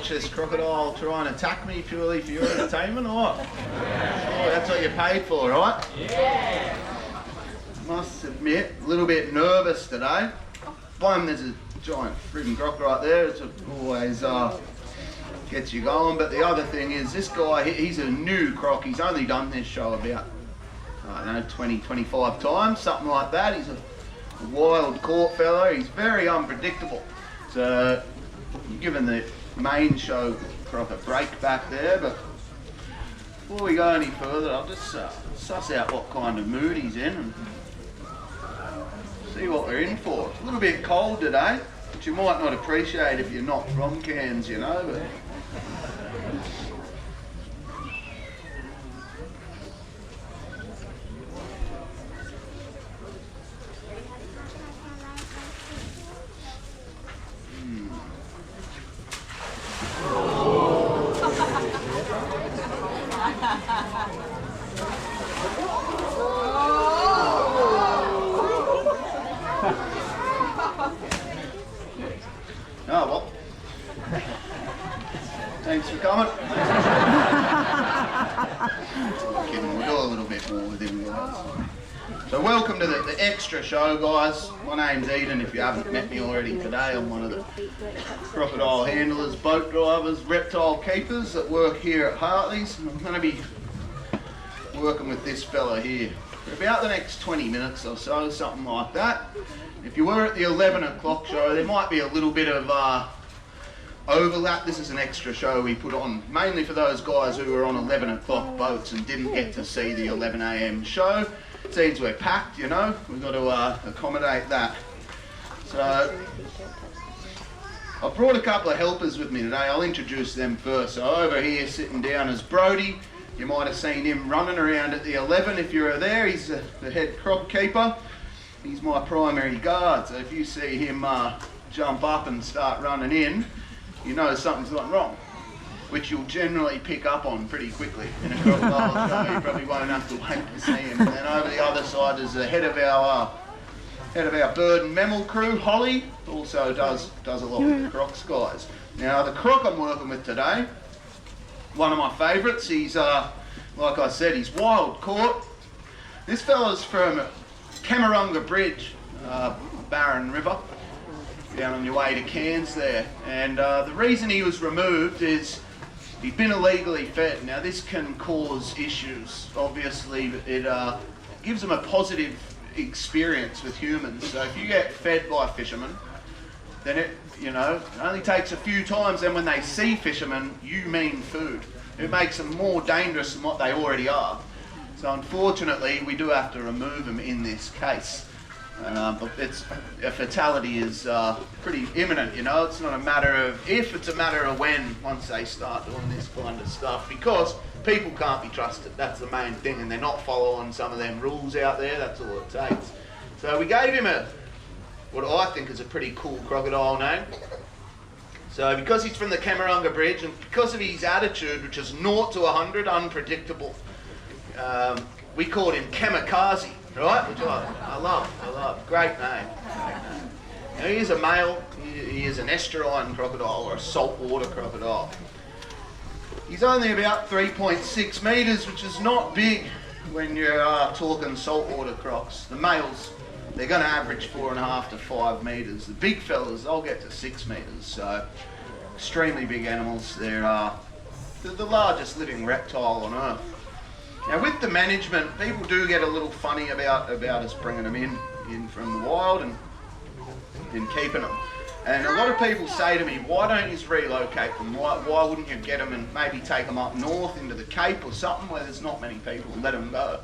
watch this crocodile try and attack me purely for your entertainment, or what? Oh, that's what you paid for, right? Yeah. Must admit, a little bit nervous today. One, there's a giant friggin' croc right there. It's always gets you going. But the other thing is, this guy, he's a new croc. He's only done this show about, I don't know, 20, 25 times, something like that. He's a wild court fellow. He's very unpredictable. So, you're giving the main show croc a break back there. But before we go any further, I'll just suss out what kind of mood he's in and see what we're in for. It's a little bit cold today, which you might not appreciate if you're not from Cairns, you know. But oh well. Thanks for coming. Kidding, we'll do a little bit more with him, guys. So welcome to the extra show, guys. My name's Eden. If you haven't met me already today, I'm one of the crocodile handlers, boat drivers, reptile keepers that work here at Hartleys. And I'm going to be working with this fella here for about the next 20 minutes or so, something like that. If you were at the 11 o'clock show, there might be a little bit of overlap. This is an extra show we put on mainly for those guys who were on 11 o'clock boats and didn't get to see the 11 a.m. show. It seems we're packed, you know, we've got to accommodate that. So I've brought a couple of helpers with me today. I'll introduce them first. So over here sitting down is Brody. You might have seen him running around at the 11 if you were there. He's the head croc keeper. He's my primary guard, so if you see him jump up and start running in, you know something's gone wrong, which you'll generally pick up on pretty quickly in a crocodile show. You probably won't have to wait to see him. And then over the other side is the head of our bird and mammal crew, Holly, also does a lot with the crocs, guys. Now the croc I'm working with today, one of my favourites. He's like I said, he's wild caught. This fella's from Cairns Bridge, Barron River, down on your way to Cairns there. And the reason he was removed is he'd been illegally fed. Now this can cause issues, obviously. It gives them a positive experience with humans. So if you get fed by fishermen, then it only takes a few times, then when they see fishermen, you mean food. It makes them more dangerous than what they already are. So unfortunately, we do have to remove them in this case. But a fatality is pretty imminent, you know. It's not a matter of if, it's a matter of when, once they start doing this kind of stuff. Because people can't be trusted, that's the main thing, and they're not following some of them rules out there, that's all it takes. So we gave him what I think is a pretty cool crocodile name. So because he's from the Cairns Bridge, and because of his attitude, which is 0 to 100, unpredictable, we called him Kamikaze, right? Which I love. Great name. Now he is a male. He is an estuarine crocodile or a saltwater crocodile. He's only about 3.6 metres, which is not big when you're talking saltwater crocs. The males, they're going to average 4.5 to 5 metres. The big fellas, they'll get to 6 metres. So extremely big animals. They're the largest living reptile on Earth. Now with the management, people do get a little funny about us bringing them in from the wild and keeping them. And a lot of people say to me, why don't you relocate them? Why wouldn't you get them and maybe take them up north into the Cape or something where there's not many people and let them go?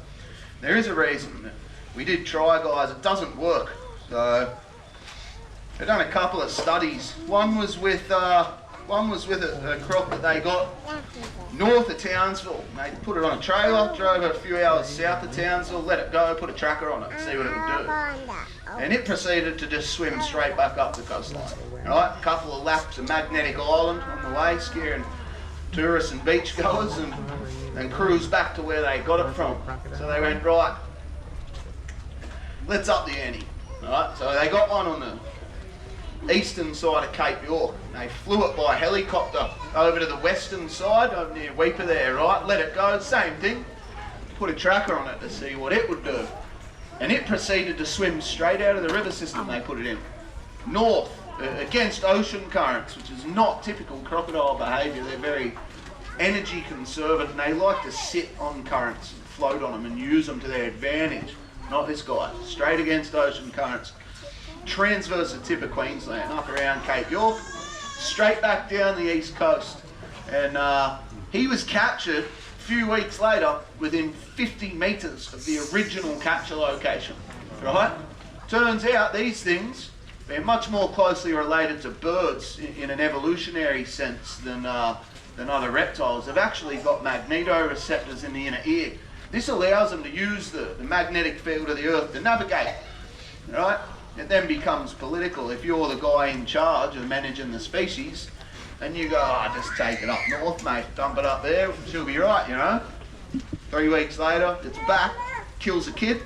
There is a reason. We did try, guys, it doesn't work. So they've done a couple of studies. One was with a croc that they got north of Townsville. They put it on a trailer, drove it a few hours south of Townsville, let it go, put a tracker on it, see what it would do. And it proceeded to just swim straight back up the coastline. Right, a couple of laps of Magnetic Island on the way, scaring tourists and beachgoers, and cruise back to where they got it from. So they went, right, let's up the ante. Right, so they got one on eastern side of Cape York. They flew it by helicopter over to the western side, over near Weeper there, right? Let it go, same thing. Put a tracker on it to see what it would do. And it proceeded to swim straight out of the river system they put it in. North, against ocean currents, which is not typical crocodile behaviour. They're very energy conservant and they like to sit on currents and float on them and use them to their advantage. Not this guy, straight against ocean currents. Transverse the tip of Queensland, up around Cape York, straight back down the east coast. And he was captured a few weeks later within 50 metres of the original capture location, right? Turns out these things, they're much more closely related to birds in an evolutionary sense than other reptiles. They've actually got magnetoreceptors in the inner ear. This allows them to use the magnetic field of the earth to navigate, right? It then becomes political. If you're the guy in charge of managing the species, and you go, oh, just take it up north, mate, dump it up there, she'll be right, you know. 3 weeks later, it's back, kills a kid,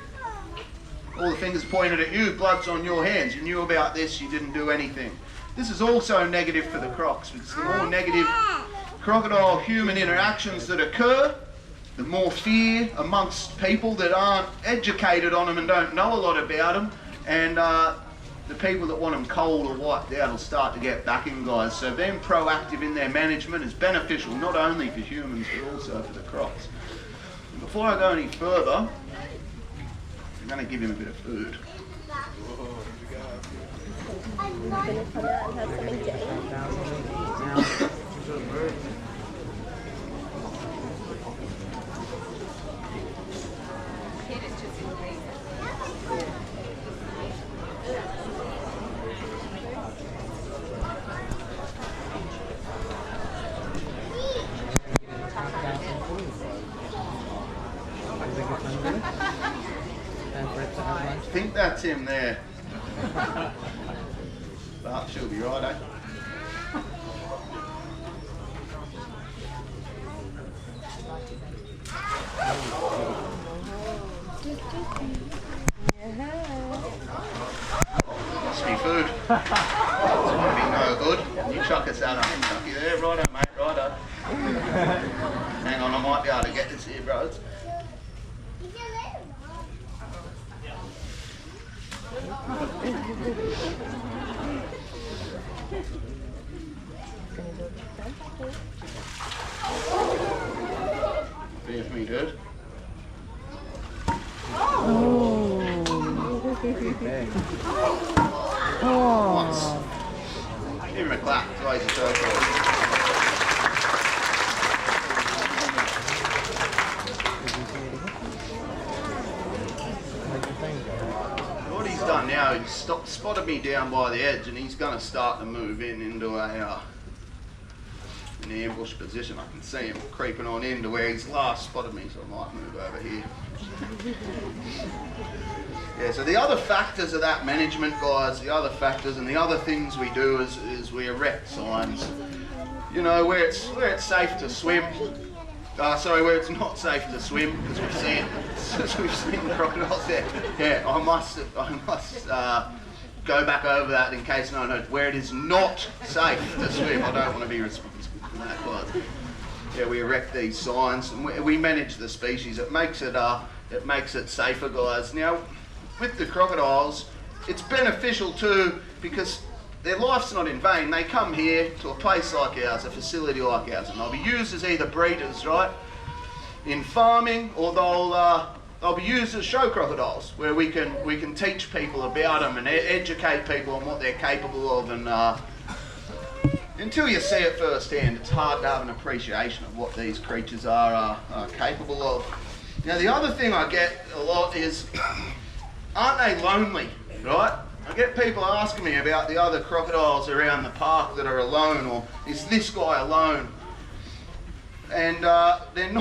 all the fingers pointed at you, blood's on your hands, you knew about this, you didn't do anything. This is also negative for the crocs, because the more negative crocodile-human interactions that occur, the more fear amongst people that aren't educated on them and don't know a lot about them, and the people that want them cold or wiped out will start to get backing, guys. So being proactive in their management is beneficial, not only for humans, but also for the crocs. And before I go any further, I'm going to give him a bit of food. I'm going to come out and have something to eat. I think that's him there. But she'll be right, eh? Must be food. It's going to be no good. You chuck us out on Chucky there, righto mate, righto. Hang on, I might be able to get this here, bros. Be with me, dude. Once. Give him a clap. It's always a show for us. What he's done now, he's spotted me down by the edge, and he's going to start to move into an ambush position. I can see him creeping on into where he's last spotted me, so I might move over here. Yeah, so the other factors of that management, guys, the other factors and the other things we do is we erect signs. You know, where it's safe to swim. Where it's not safe to swim, because we've seen crocodiles there. Yeah, I must go back over that in case no one knows. Where it is not safe to swim, I don't want to be responsible for that, guys. Yeah, we erect these signs and we manage the species. It makes it safer, guys. Now, with the crocodiles, it's beneficial too, because their life's not in vain. They come here to a place like ours, a facility like ours, and they'll be used as either breeders, right, in farming, or they'll be used as show crocodiles, where we can teach people about them and educate people on what they're capable of. And until you see it firsthand, it's hard to have an appreciation of what these creatures are capable of. Now, the other thing I get a lot is, aren't they lonely, right? I get people asking me about the other crocodiles around the park that are alone, or is this guy alone? And they're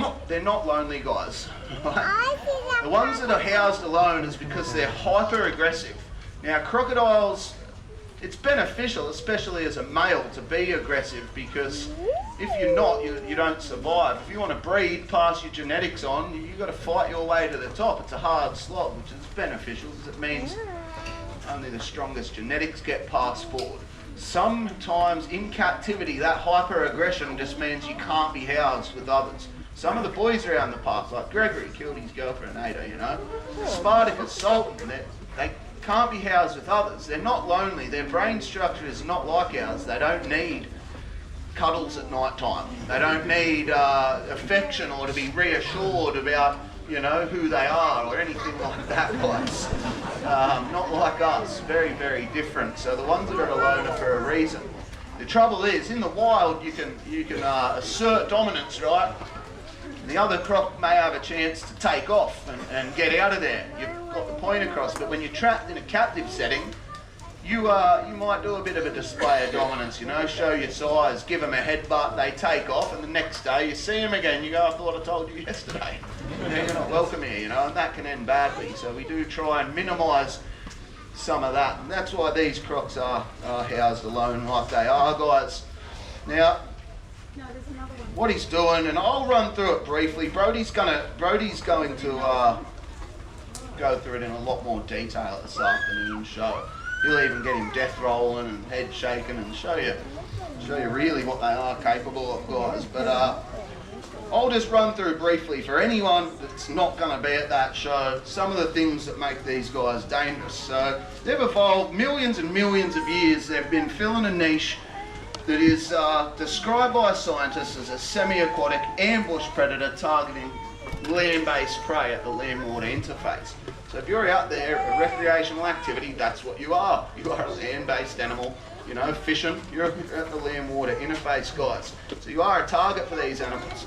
not lonely, guys. Right? The ones that are housed alone is because they're hyper aggressive. Now, crocodiles, it's beneficial, especially as a male, to be aggressive, because if you're not, you don't survive. If you want to breed, pass your genetics on, you've got to fight your way to the top. It's a hard slog, which is beneficial because it means only the strongest genetics get passed forward. Sometimes in captivity, that hyper-aggression just means you can't be housed with others. Some of the boys around the park, like Gregory, killed his girlfriend Ada, you know. Spartacus, Sultan, they can't be housed with others. They're not lonely. Their brain structure is not like ours. They don't need cuddles at night time. They don't need affection or to be reassured about, you know, who they are or anything like that, guys. Not like us. Very, very different. So the ones that are alone are for a reason. The trouble is, in the wild, you can assert dominance, right? The other croc may have a chance to take off and get out of there. You've got the point across, but when you're trapped in a captive setting, you might do a bit of a display of dominance, you know, show your size, give them a headbutt, they take off, and the next day you see them again, you go, I thought I told you yesterday. You're not welcome here, you know, and that can end badly. So we do try and minimise some of that, and that's why these crocs are housed alone like they are, guys. Now, what he's doing, and I'll run through it briefly. Brody's going to go through it in a lot more detail this afternoon show. He'll even get him death rolling and head shaking and show you really what they are capable of, guys. But I'll just run through briefly for anyone that's not going to be at that show some of the things that make these guys dangerous. So they've evolved millions and millions of years. They've been filling a niche that is described by scientists as a semi-aquatic ambush predator targeting land-based prey at the land-water interface. So if you're out there for recreational activity, that's what you are. You are a land-based animal, you know, fishing. You're at the land-water interface, guys. So you are a target for these animals.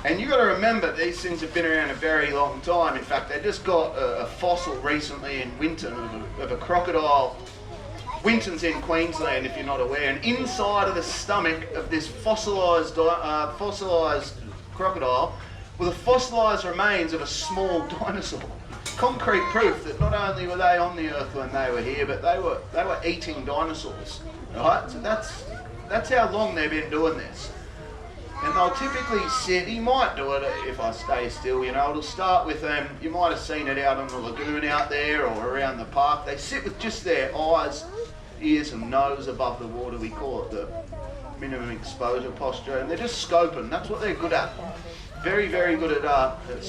And you've got to remember, these things have been around a very long time. In fact, they just got a fossil recently in Winton of a crocodile. Winton's in Queensland, if you're not aware, and inside of the stomach of this fossilised crocodile were the fossilised remains of a small dinosaur. Concrete proof that not only were they on the earth when they were here, but they were eating dinosaurs. Right? So that's how long they've been doing this. And they'll typically sit, he might do it if I stay still, you know, it'll start with them, you might have seen it out on the lagoon out there or around the park. They sit with just their eyes, ears and nose above the water. We call it the minimum exposure posture, and they're just scoping. That's what they're good at. Very, very good at